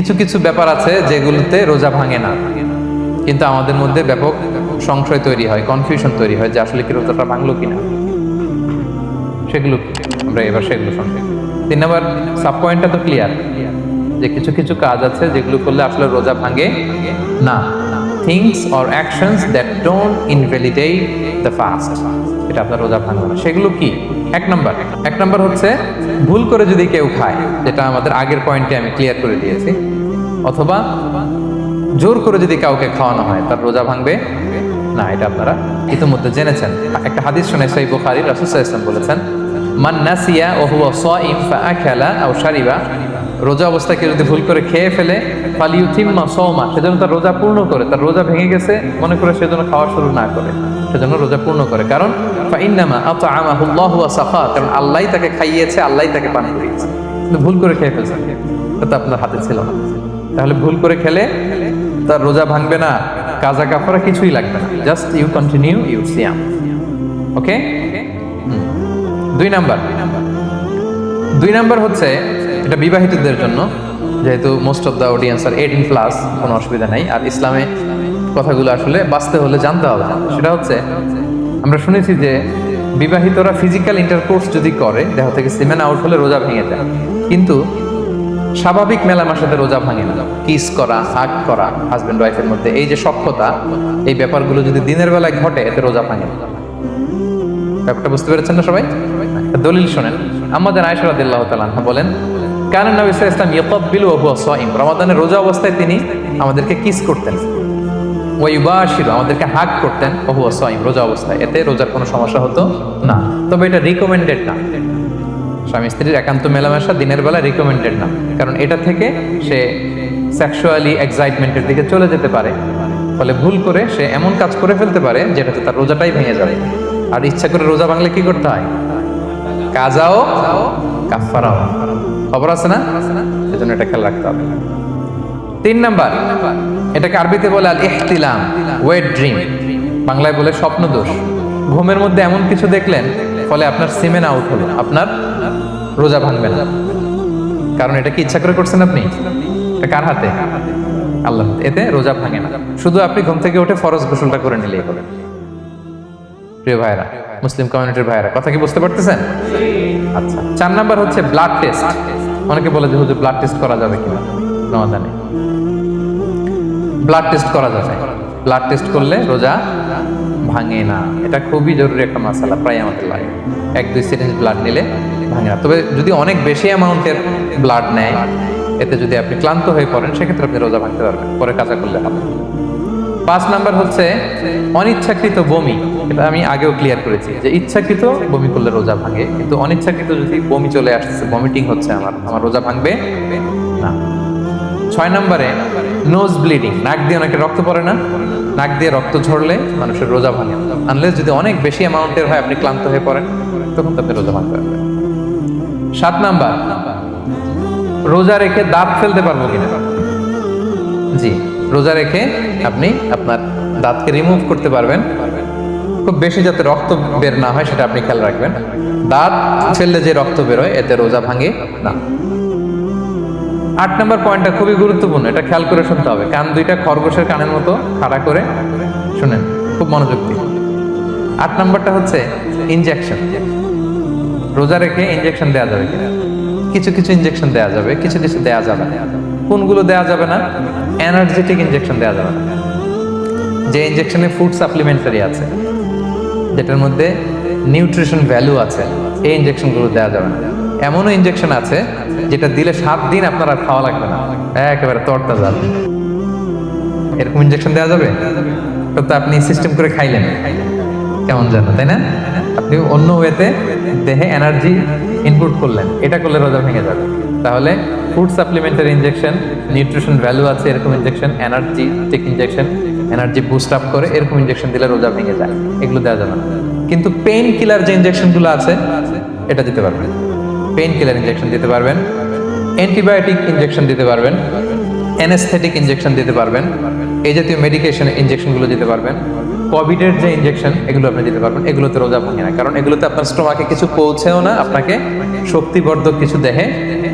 কিছু কিছু ব্যাপার আছে যেগুলোতে রোজা ভাঙে না, কিন্তু আমাদের মধ্যে ব্যাপক সংশয় তৈরি হয়, কনফিউশন তৈরি হয় যে আসলে কি রোজাটা ভাঙলো কিনা। সেগুলো আমরা এবার সেগুলো শুনবো। 3 নম্বর সাব পয়েন্টটা তো ক্লিয়ার যে কিছু কিছু কাজ আছে যেগুলো করলে আসলে রোজা ভাঙে না। Things or actions that don't invalidate the fast, এটা আপনার রোজা ভাঙবে না। সেগুলো কি? এক নাম্বার হচ্ছে ভুল করে যদি কেউ খায়, যেটা আমাদের আগের পয়েন্টে আমি ক্লিয়ার করে দিয়েছি, অথবা জোর করে যদি কাউকে খাওয়ানো হয় তার রোজা ভাঙবে না, এটা আপনারা ইতিমধ্যে জেনেছেন। একটা হাদিস শুনে সহিহ বুখারী, রাসূল সাল্লাল্লাহু আলাইহি ওয়াসাল্লাম বলেছেন, মান নাসিয়া ওয়া হুয়া সাইম ফাআকালা আও শারিবা, রোজা অবস্থায় কেউ যদি ভুল করে খেয়ে ফেলে, ফালিউতিম্মা সাওমা, সেজন্য তার রোজা পূর্ণ করে। তার রোজা ভেঙে গেছে মনে করে সেজন্য খাওয়া শুরু না করে, সেজন্য রোজা পূর্ণ করে। কারণ ফাইন্নামা আতআমাহুল্লাহু ওয়া সাখা, কারণ আল্লাহই তাকে খাইয়েছে, আল্লাহই তাকে পান করিয়েছে। কিন্তু ভুল করে খেয়ে ফেলছে, এটা আপনার হাতে ছিল না। তাহলে ভুল করে খেলে তার রোজা ভাঙবে না, কাজা কাফারা কিছুই লাগবে না, জাস্ট ইউ কন্টিনিউ ইউ সিয়াম। ওকে। 2 নাম্বার হচ্ছে, এটা বিবাহিতদের জন্য, যেহেতু most of the audience are 18+, কোনো অসুবিধা নাই। আর ইসলামে কথাগুলো আসলে বাঁচতে হলে জানতে হবে। সেটা হচ্ছে, আমরা শুনেছি যে বিবাহিতরা ফিজিক্যাল ইন্টারকোর্স যদি করে, দেহ থেকে সিমেন আউট হলে রোজা ভেঙে যায়, কিন্তু স্বাভাবিক মেলামেশাতে রোজা ভাঙে না। কিস করা, হাগ করা হাজবেন্ড ওয়াইফের মধ্যে, এই যে সখ্যতা, এই ব্যাপারগুলো যদি দিনের বেলায় ঘটে, এতে রোজা ভাঙে না। ব্যাপারটা বুঝতে পেরেছেন না সবাই? দলিল শোনেন। আমাদের আয়েশা রাদিয়াল্লাহু তাআলা আনহা বলেন, কানা নবী সাল্লাল্লাহু আলাইহি ওয়াসাল্লাম ইয়াকাব্বিলু ওয়া হুয়া সাইম, রমাদানের রোজা অবস্থায় তিনি আমাদেরকে কিস করতেন, ওয়া ইউবাশিরু, আমাদেরকে হাগ করতেন, ওয়া হুয়া সাইম, রোজা অবস্থায়। এতে রোজার কোনো সমস্যা হতো না। তবে এটা রিকমেন্ডেড না, স্বামী স্ত্রীর একান্ত মেলামেশা দিনের বেলা রিকমেন্ডেড না, কারণ এটা থেকে সে সেক্সুয়ালি এক্সাইটমেন্টের দিকে চলে যেতে পারে। ফলে ভুল করে সে এমন কাজ করে ফেলতে পারে যেটাতে তার রোজাটাই ভেঙে যাবে। আর ইচ্ছা করে রোজা ভাঙলে কি করতে হয়? কাজাও কাফারাও, খবর আছে না? সেজন্য এটা খেয়াল রাখতে হবে। 3 নাম্বার, এটাকে আরবিতে বলে আল ইহতিলাম, ওয়েট ড্রিম, বাংলায় বলে স্বপ্ন দোষ। ঘুমের মধ্যে এমন কিছু দেখলেন, ফলে আপনার সিমেন আউট হলো, আপনার রোজা ভাঙবে না। কারণ এটা কি ইচ্ছা করে করছেন আপনি? এটা কার হাতে? আল্লাহর হাতে। এতে রোজা ভাঙে না। শুধু আপনি ঘুম থেকে উঠে ফরজ গোসলটা করে নিলেই হবে। প্রিয় ভাইরা, মুসলিম কমিউনিটির ভাইরা, কথা কি বুঝতে পারতেছেন? আচ্ছা। 4 নাম্বার হচ্ছে ব্লাড টেস্ট। অনেকে বলে যে হুজুর ব্লাড টেস্ট করা যাবে কিনা রমাদানে? ব্লাড টেস্ট করা যাবে। ব্লাড টেস্ট করলে রোজা ভাঙে না। এটা খুবই জরুরি একটা মাসালা, প্রায় আমাদের লাগে। 1-2 সিরিঞ্জ ব্লাড নিলে ভাঙে না। তবে যদি অনেক বেশি অ্যামাউন্টের ব্লাড নেয়, এতে যদি আপনি ক্লান্ত হয়ে পড়েন, সেক্ষেত্রে আপনি রোজা ভাঙতে পারবেন, পরে কাজা করলে হবে। 5 নাম্বার হচ্ছে অনিচ্ছাকৃত বমি। এটা আমি আগেও ক্লিয়ার করেছি যে ইচ্ছাকৃত বমি করলে রোজা ভাঙে, কিন্তু অনিচ্ছাকৃত যদি বমি চলে আসছে, ভমিটিং হচ্ছে, আমার রোজা ভাঙবে না। 6 নাম্বারে নোজ ব্লিডিং, নাক দিয়ে অনেকে রক্ত পড়ে না, নাক দিয়ে রক্ত ঝরলে মানুষের রোজা ভাঙে, আনলেস যদি অনেক বেশি অ্যামাউন্টের হয়, আপনি ক্লান্ত হয়ে পড়েন, তখন তো আপনি রোজা ভাঙতে পারবেন। 7 নাম্বার, রোজা রেখে দাঁত ফেলতে পারবো কিনা? জি, রোজা রেখে আপনি আপনার দাঁতকে রিমুভ করতে পারবেন, খুব বেশি যাতে রক্ত বের না হয় সেটা আপনি খেয়াল রাখবেন। দাঁত ফেললে যে রক্ত বেরোয়, এতে রোজা ভাঙে না। 8 নাম্বার পয়েন্টটা খুবই গুরুত্বপূর্ণ, এটা খেয়াল করে শুনতে হবে। কান দুইটা খরগোশের কানের মতো খাড়া করে শুনেন, খুব মনোযোগ দিন। 8 নাম্বারটা হচ্ছে ইনজেকশন। রোজা রেখে ইনজেকশন দেওয়া যাবে কিনা? কিছু কিছু ইনজেকশন দেওয়া যাবে, কিছু কিছু দেওয়া যাবে না। কোনগুলো দেওয়া যাবে না? এনার্জেটিক ইনজেকশন দেওয়া যাবে না। যে ইনজেকশনে ফুড সাপ্লিমেন্টারি আছে, যেটার মধ্যে নিউট্রিশন ভ্যালু আছে, এই ইনজেকশনগুলো দেওয়া যাবে না। এমনও ইনজেকশন আছে যেটা দিলে 7 দিন আপনার আর খাওয়া লাগবে না, একেবারে তরটা যাবে। এরকম ইনজেকশন দেওয়া যাবে? তো আপনি সিস্টেম করে খাইলেন, কেমন যেন, তাই না? আপনি অন্য ওয়েতে দেহে এনার্জি ইনপুট করলেন, এটা করলে রোজা ভেঙে যাবে। তাহলে food supplementary injection, nutrition value আছে এরকম injection, energetic injection, energy boost up করে এরকম ইনজেকশন দিলে রোজা ভেঙে যায়, এগুলো দেওয়া যাবে না। কিন্তু পেইন কিলার যে ইনজেকশনগুলো আছে, এটা দিতে পারবেন। পেইন কিলার ইনজেকশন দিতে পারবেন, অ্যান্টিবায়োটিক ইনজেকশন দিতে পারবেন, অ্যানেস্থেটিক ইনজেকশন দিতে পারবেন, এই জাতীয় মেডিকেশন ইনজেকশনগুলো দিতে পারবেন। কোভিডের যে ইনজেকশন, এগুলো আপনি দিতে পারবেন। এগুলোতে রোজা ভাঙে না, কারণ এগুলোতে আপনার স্টোমাকে কিছু পৌঁছেও না, আপনাকে শক্তিবর্ধক কিছু দেহে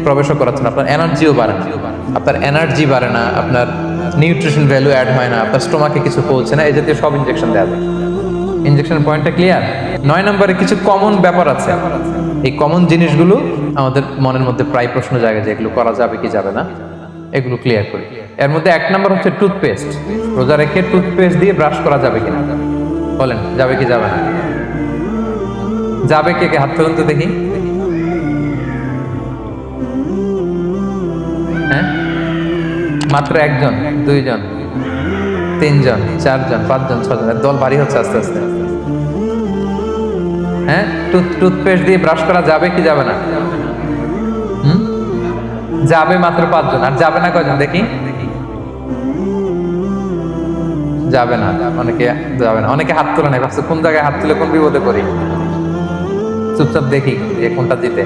প্রবেশও করাচ্ছে না, আপনার এনার্জিও বাড়ে না। আপনার এনার্জি বাড়ে না, আপনার নিউট্রিশন ভ্যালু অ্যাড হয় না, আপনার স্টোমাকে কিছু পৌঁছে না, এই জাতীয় সব ইনজেকশন দেওয়া যায়। ইনজেকশন পয়েন্টটা ক্লিয়ার? 9 নম্বরে কিছু কমন ব্যাপার আছে। এই কমন জিনিসগুলো আমাদের মনের মধ্যে প্রায় প্রশ্ন জাগে যে এগুলো করা যাবে কি যাবে না, এগুলো ক্লিয়ার করি। এর মধ্যে 1 নম্বর হচ্ছে টুথপেস্ট। রোজা রেখে টুথপেস্ট দিয়ে ব্রাশ করা যাবে কিনা, বলেন যাবে কি যাবে না? যাবে, কে কে হাত তুলুন তো দেখি। হ্যাঁ, মাত্র 1 জন, 2 জন, 3 জন, 4 জন, 5 জন, 6 জন, দল ভারী হচ্ছে আস্তে আস্তে। হ্যাঁ, টুথপেস্ট দিয়ে ব্রাশ করা যাবে কি যাবে না? যাবে মাত্র 5 জন। আর যাবে না কয়জন দেখি? যাবে না, অনেকে যাবে না। অনেকে হাত তোলে না, ভাবছে কোন জায়গায় হাত তুলে কোন বিপদে পড়ি। চুপচাপ দেখি যে কোনটা জিতে।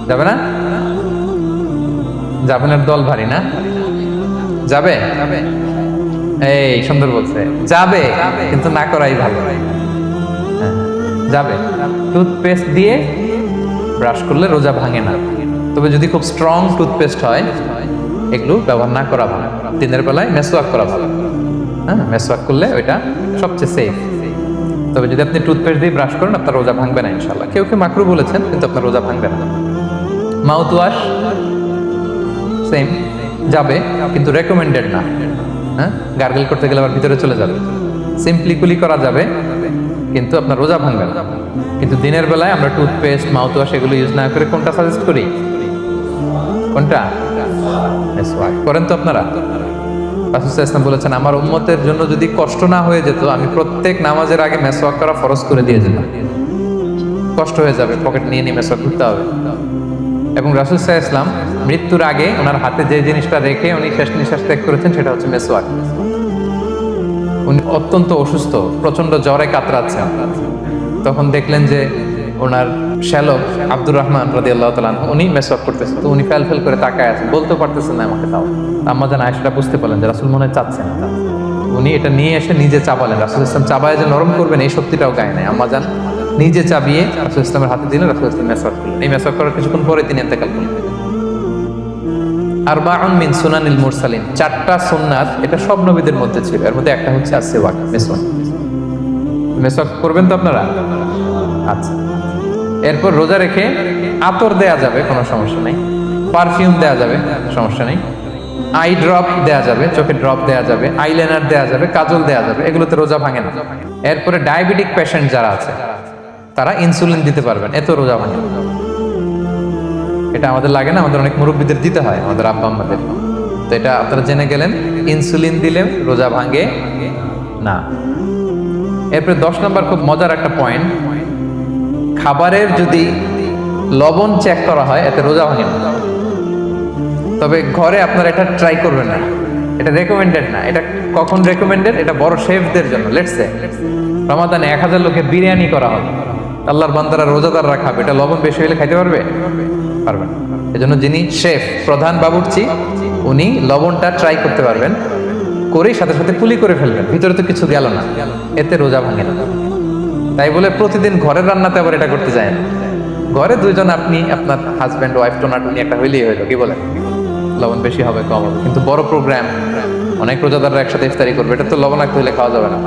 যাবে না? যাবে না, দল ভারী না? যাবে? এই সুন্দর বলছে, যাবে কিন্তু না করাই ভালো। যাবে। টুথপেস্ট দিয়ে ব্রাশ করলে রোজা ভাঙে না, তবে যদি খুব স্ট্রং টুথপেস্ট হয় এগুলো ব্যবহার না করা ভালো। দিনের বেলায় মেসওয়াক করা ভালো। হ্যাঁ, মেসওয়াক করলে ওইটা সবচেয়ে সেফ। তবে যদি আপনি টুথপেস্ট দিয়ে ব্রাশ করেন আপনার রোজা ভাঙবে না ইনশাল্লাহ। কেউ কেউ মাকরু বলেছেন, কিন্তু আপনার রোজা ভাঙবে না। মাউথ ওয়াশ সেম, যাবে কিন্তু রেকমেন্ডেড না। হ্যাঁ, গার্গল করতে গেলে আবার ভিতরে চলে যাবে। সিম্পলি কুলি করা যাবে কিন্তু আপনার রোজা ভাঙবে না। কিন্তু দিনের বেলায় আমরা টুথপেস্ট, মাউথ ওয়াশ এগুলো ইউজ না করে কোনটা সাজেস্ট করি? কোনটা? মেসওয়াক করেন তো আপনারা? রাসূল সাল্লাল্লাহু আলাইহি ওয়াসাল্লাম বলেছেন, আমার উম্মতের জন্য যদি কষ্ট না হয়ে যেত আমি প্রত্যেক নামাজের আগে মেসওয়াক করা ফরজ করে দিয়ে যেতাম। কষ্ট হয়ে যাবে, পকেট নিয়ে নিয়ে মেসওয়াক করতে হবে। এবং রাসূল সাল্লাল্লাহু আলাইহি ওয়াসাল্লাম মৃত্যুর আগে ওনার হাতে যে জিনিসটা রেখে উনি শেষ নিঃশ্বাস ত্যাগ করেছেন সেটা হচ্ছে মেসওয়াক। উনি অত্যন্ত অসুস্থ, প্রচন্ড জ্বরে কাতরাচ্ছেন। তখন দেখলেন যে ওনার শ্যালক আব্দুর রহমান রাদিয়াল্লাহু তাআলা আনহু উনি মেসওয়াক করতেছেন, তো উনি ফেল করে তাকায় আছেন, বলতে পারতেছেন না আমাকে। তাও আম্মা জান আয়েশা বুঝতে পারলেন যে রাসূল মনে হয় চাচ্ছেন। উনি এটা নিয়ে এসে নিজে চাবালেন। রাসূল ইসলাম চাবায় যে নরম করবেন এই শক্তিটাও গায়ে নাই। আম্মা জান নিজে চাবিয়ে রাসূল ইসলামের হাতে দিলেন, রাসূল ইসলাম মেসওয়াক করলেন। এই মেসওয়াক করার কিছুক্ষণ পরে তিনি ইন্তেকাল করলেন। আরবাউন মিন সুনানিল মুরসালিন, 4টা সুন্নাত, এটা সব নবীদের মধ্যে ছিল। এর মধ্যে একটা হচ্ছে আসওয়াক, মেসওয়াক। মেসওয়াক করবেন তো আপনারা? আচ্ছা। এরপর রোজা রেখে আতর দেয়া যাবে, কোনো সমস্যা নেই। পারফিউম দেয়া যাবে, সমস্যা নেই। আই ড্রপ দেয়া যাবে, চোখে ড্রপ দেয়া যাবে, আইলাইনার দেয়া যাবে, কাজল দেয়া যাবে, এগুলোতে রোজা ভাঙে না। এরপরে ডায়াবেটিক পেশেন্ট যারা আছে তারা ইনসুলিন দিতে পারবেন, এত রোজা ভাঙে না। এটা আমাদের লাগে না, আমাদের অনেক মুরব্বীদের দিতে হয়, আমাদের আব্বা আম্মাদের। তো এটা আপনারা জেনে গেলেন, ইনসুলিন দিলে রোজা ভাঙে না। এরপরে 10 নম্বর খুব মজার একটা পয়েন্ট, খাবারের যদি লবণ চেক করা হয় এতে রোজা ভাঙে না। তবে ঘরে আপনারা এটা ট্রাই করবেন না, এটা রেকমেন্ডেড না। এটা কখন রেকমেন্ডেড? এটা বড় শেফদের জন্য। লেটস সে রমাদানে 1000 লোকের বিরিয়ানি করা হবে, আল্লাহর বান্দারা রোজাদাররা খাবে, এটা লবণ বেশি হলে খাইতে পারবে? পারবেন। এজন্য যিনি শেফ, প্রধান বাবুর্চি, উনি লবণটা ট্রাই করতে পারবেন, করেই সাথে সাথে কুলি করে ফেলবেন, ভিতরে তো কিছু গেল না, এতে রোজা ভাঙে না। তাই বলে প্রতিদিন ঘরের রান্নাতে আবার এটা করতে যায় না। ঘরে 2 জন, আপনি আপনার হাজব্যান্ড ওয়াইফ টোনাটুনি একটা হইলেই হইলো, কি বলে? লবণ বেশি হবে কম হবে। কিন্তু বড় প্রোগ্রাম, অনেক রোজাদাররা একসাথে ইফতারি করবে, এটা তো লবণাক্ত হইলে খাওয়া যাবে না।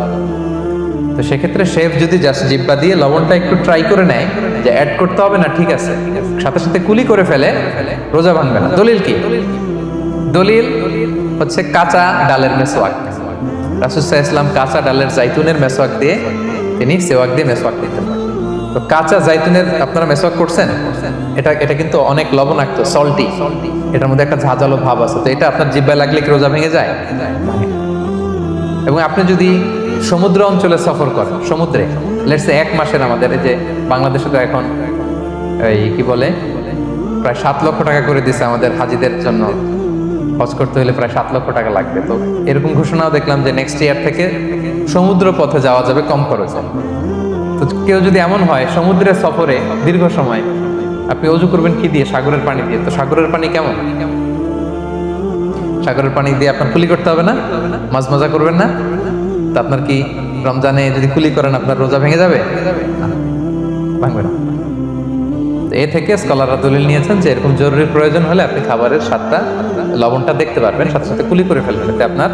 তো সেক্ষেত্রে শেফ যদি জাস্ট জিব্বা দিয়ে লবণটা একটু ট্রাই করে নেয় যে অ্যাড করতে হবে না, ঠিক আছে, সাথে সাথে কুলি করে ফেলে, রোজা ভাঙবে না। দলিল কি? দলিল হচ্ছে কাঁচা ডালের মেসওয়াক। রাসূল সাল্লাল্লাহু আলাইহি ওয়াসাল্লাম কাঁচা ডালের জাইতুনের মেসওয়াক দিয়ে তিনি সেওয়াক দিয়ে মেসওয়াক দিতেন। তো কাঁচা জাইতুনের আপনারা মেসওয়াক করছেন? এটা কিন্তু অনেক লবণাক্ত, সল্টি, এটার মধ্যে একটা ঝাঁঝালো ভাব আছে। তো এটা আপনার জিহ্বায় লাগলে কি রোজা ভেঙে যায়? এবং আপনি যদি সমুদ্র অঞ্চলে সফর করেন, সমুদ্রে লেটস সে 1 মাসের, আমাদের এই যে বাংলাদেশে তো এখন এই কি বলে প্রায় 7 লক্ষ টাকা করে দিছে আমাদের হাজিদের জন্য, হজ করতে হলে প্রায় 7 লক্ষ টাকা লাগবে। তো এরকম ঘোষণাও দেখলাম যে নেক্সট ইয়ার থেকে সমুদ্র পথে যাওয়া যাবে কম খরচে। তো কেউ যদি এমন হয় সমুদ্রের সফরে দীর্ঘ সময়, আপনি অজু করবেন কি দিয়ে? সাগরের পানি দিয়ে। তো সাগরের পানি কেমন? সাগরের পানি দিয়ে আপনার কুলি করতে হবে না, মাছ মজা করবেন না। তো আপনার কি রমজানে যদি কুলি করেন আপনার রোজা ভেঙে যাবে? ভাঙবে না। এ থেকে স্কলাররা দলিল নিয়েছেন যে এরকম জরুরি প্রয়োজন হলে আপনি খাবারের স্বাদটা লবণটা দেখতে পারবেন, সাথে সাথে কুলি করে ফেলবেন, এতে আপনার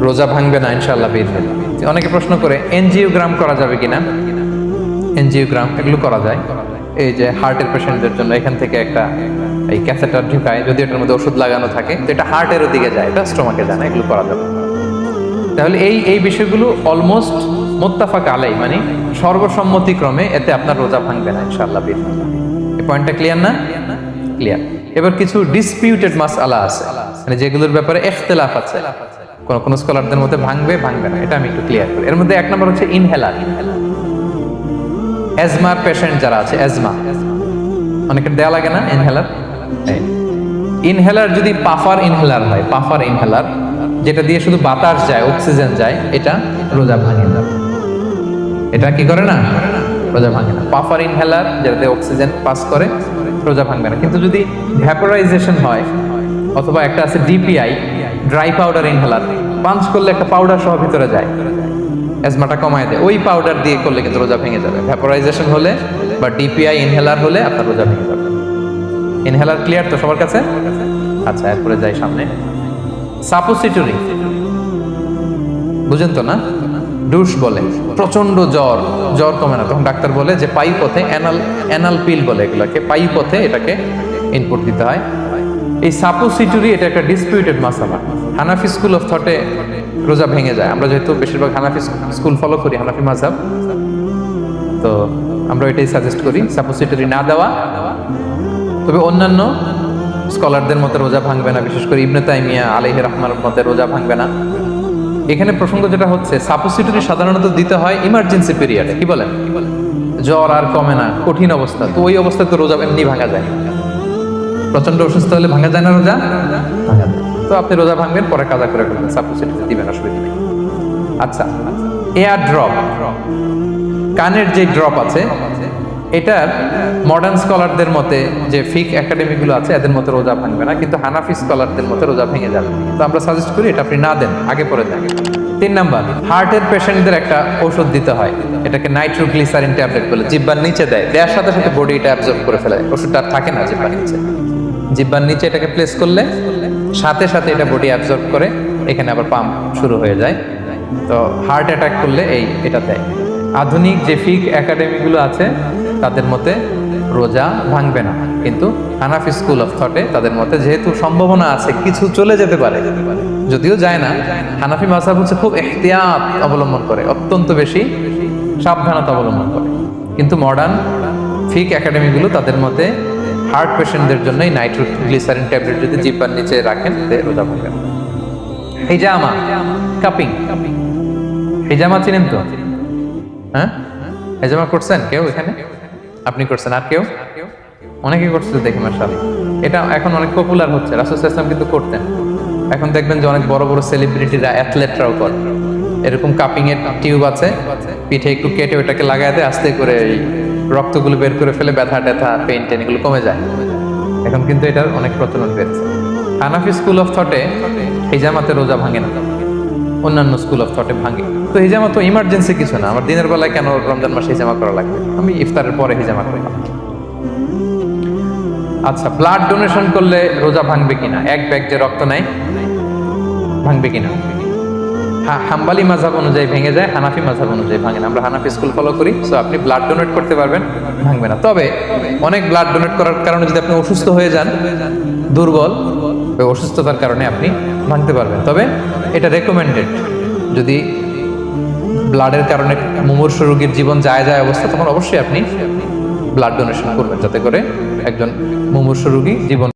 রোজা ভাঙবে না ইনশাআল্লাহ বিইذনিল্লাহ। অনেকে প্রশ্ন করে এনজিওগ্রাম করা যাবে কিনা। এনজিওগ্রাম এগুলো করা যায়, এই যে হার্টের পেশেন্টদের জন্য এখান থেকে একটা এই ক্যাথেটার ঢুকায়, যদি এটার মধ্যে ওষুধ লাগানো থাকে তো এটা হার্টের দিকে যায়, এটা স্টোমাকে যায় না, এগুলো করা যাবে। তাহলে এই বিষয়গুলো অলমোস্ট মুত্তাফাক আলাই, মানে সর্বসম্মতিক্রমে এতে আপনার রোজা ভাঙবে না ইনশাআল্লাহ বিইذনিল্লাহ। এই পয়েন্টটা ক্লিয়ার না? ক্লিয়ার। এবার কিছু ডিসপিউটেড মাসআলা আছে, মানে যেগুলোর ব্যাপারে ইখতিলাফ আছে, কোন স্কলারদের মধ্যে ভাঙবে ভাঙবে না, এটা আমি একটু ক্লিয়ার করি। এর মধ্যে এক নম্বর হচ্ছে ইনহেলার। অ্যাজমার পেশেন্ট যারা আছে, অ্যাজমা অনেকের দেয়া লাগে না ইনহেলার। ইনহেলার যদি পাফার ইনহেলার হয়, পাফার ইনহেলার যেটা দিয়ে শুধু বাতাস যায়, অক্সিজেন যায়, এটা রোজা ভাঙে না। এটা কি করে না? রোজা ভাঙে না। পাফার ইনহেলার যেটাতে অক্সিজেন পাস করে, রোজা ভাঙবে না। কিন্তু যদি ভ্যাপোরাইজেশন হয়, অথবা একটা আছে DPI, dry powder inhaler, punch করলে একটা পাউডার সহ ভিতরে যায়, অ্যাজমাটা কমায় দেয়, ওই পাউডার দিয়ে করলে কিন্তু রোজা ভেঙে যাবে। ভ্যাপোরাইজেশন হলে বা ডিপিআই ইনহেলার হলে আপনার রোজা ভেঙে যাবে। ইনহেলার ক্লিয়ার তো সবার কাছে? আচ্ছা, এরপরে যাই সামনে। সাপোসিটরি বুঝেন তো না? ডুশ বলে, প্রচন্ড জ্বর কমে না, তখন ডাক্তার বলে যে পায়ু পথে অ্যানাল পিল বলে এগুলোকে, পায়ু পথে এটাকে ইনপুট দিতে হয়। এই সাপোসিটরি এটা একটা ডিসপিউটেড মাসালা। হানাফি স্কুল অফ থটে রোজা ভেঙে যায়। আমরা যেহেতু বেশিরভাগ হানাফি স্কুল ফলো করি, হানাফি মাযহাব, তো আমরা এটাই সাজেস্ট করি সাপোসিটরি না দেওয়া। তবে অন্যান্য স্কলারদের মতে রোজা ভাঙবে না, বিশেষ করে ইবনে তাইমিয়া আলাইহি রাহমার মতে রোজা ভাঙবে না। এখানে প্রসঙ্গ যেটা হচ্ছে, সাপোসিটরি সাধারণত দিতে হয় ইমার্জেন্সি পিরিয়ডে। কি বলেন? জ্বর আর কমে না, কঠিন অবস্থা, তো ওই অবস্থায় তো রোজা এমনি ভাঙা যায়। প্রচন্ড অসুস্থ হলে ভাঙা যায় না রোজা? ভাঙা যায়। তো আপনি রোজা ভাঙবেন, পরে কাজা করে ফেলবেন, সাপোসিটরি দিবেন, অসুবিধা নেই। আচ্ছা, এয়ার ড্রপ, কানের যে ড্রপ আছে, এটার মডার্ন স্কলারদের মতে, যে ফিক একাডেমিগুলো আছে, এদের মতে রোজা ভাঙবে না, কিন্তু হানাফি স্কলারদের মতে রোজা ভেঙে যাবে। তো আমরা সাজেস্ট করি এটা আপনি না দেন, আগে পরে দেন। 3 নাম্বার, হার্টের পেশেন্টদের একটা ওষুধ দিতে হয়, এটাকে নাইট্রোগ্লিসারিন ট্যাবলেট বলে, জিহ্বার নিচে দেওয়ার সাথে সাথে বডি এটা অ্যাবজর্ব করে ফেলে, ওষুধটা আর থাকে না জিহ্বার নিচে। জিহ্বার নিচে এটাকে প্লেস করলে সাথে সাথে এটা বডি অ্যাবজর্ব করে, এখানে আবার পাম্প শুরু হয়ে যায়। তো হার্ট অ্যাটাক করলে এটা দেয়। আধুনিক যে ফিক একাডেমিগুলো আছে তাদের মতে রোজা ভাঙবে না, কিন্তু হানাফি স্কুল অফ থটে তাদের মতে যেহেতু সম্ভাবনা আছে কিছু চলে যেতে পারে, যদিও যায় না, হানাফি মাযহাব হচ্ছে খুব ইহতিয়াত অবলম্বন করে, অত্যন্ত বেশি সাবধানতা অবলম্বন করে। কিন্তু মডার্ন ফিক একাডেমিগুলো তাদের মতে হার্ট পেশেন্টদের জন্যই নাইট্রোগ্লিসারিন ট্যাবলেট যদি জিহ্বার নিচে রাখেন রোজা ভাঙবে না। হিজামা, কাপিং, হিজামা চিনেন তো? হ্যাঁ, হিজামা করছেন কেউ এখানে? আপনি করছেন, আর কেউ? অনেকে করছে দেখি মাশাআল্লাহ। এটা এখন অনেক পপুলার হচ্ছে, রাসূল সাল্লাল্লাহু আলাইহি ওয়াসাল্লাম কিন্তু করতেন। এখন দেখবেন যে অনেক বড় বড় সেলিব্রিটিরা, অ্যাথলেটরাও করে। এরকম কাপিং এর টিউব আছে, পিঠে একটু কেটে ওটাকে লাগায় দেয়, আস্তে করে এই রক্তগুলো বের করে ফেলে, ব্যথা ট্যাথা, পেইন টেন এগুলো কমে যায়। এখন কিন্তু এটার অনেক প্রচলন পেয়েছে। হানাফি স্কুল অফ থটে হিজামাতে রোজা ভাঙে না, অন্যান্য স্কুল অফ থটে ভাঙে। তো হিজামা তো ইমার্জেন্সি কিছু না, আমার দিনের বেলায় কেন রমজান মাসে হিজামা করা লাগবে? আমি ইফতারের পরে হিজামা করলাম। আচ্ছা, ব্লাড ডোনেশন করলে রোজা ভাঙবে কিনা? এক ব্যাগ যে রক্ত নেয়, ভাঙবে কিনা? হাম্বালি মাযহাব অনুযায়ী ভেঙে যায়, হানাফি মাযহাব অনুযায়ী ভাঙে না। আমরা হানাফি স্কুল ফলো করি, সো আপনি ব্লাড ডোনেট করতে পারবেন, ভাঙবে না। তবে অনেক ব্লাড ডোনেট করার কারণে যদি আপনি অসুস্থ হয়ে যান, দুর্বল, ওই অসুস্থতার কারণে আপনি ভাঙতে পারবেন। তবে এটা রেকমেন্ডেড, যদি ব্লাডের কারণে মুমূর্ষু রোগীর জীবন যায় অবস্থা, তখন অবশ্যই আপনি ব্লাড ডোনেশন করবেন, যাতে করে একজন মুমূর্ষু রোগী জীবন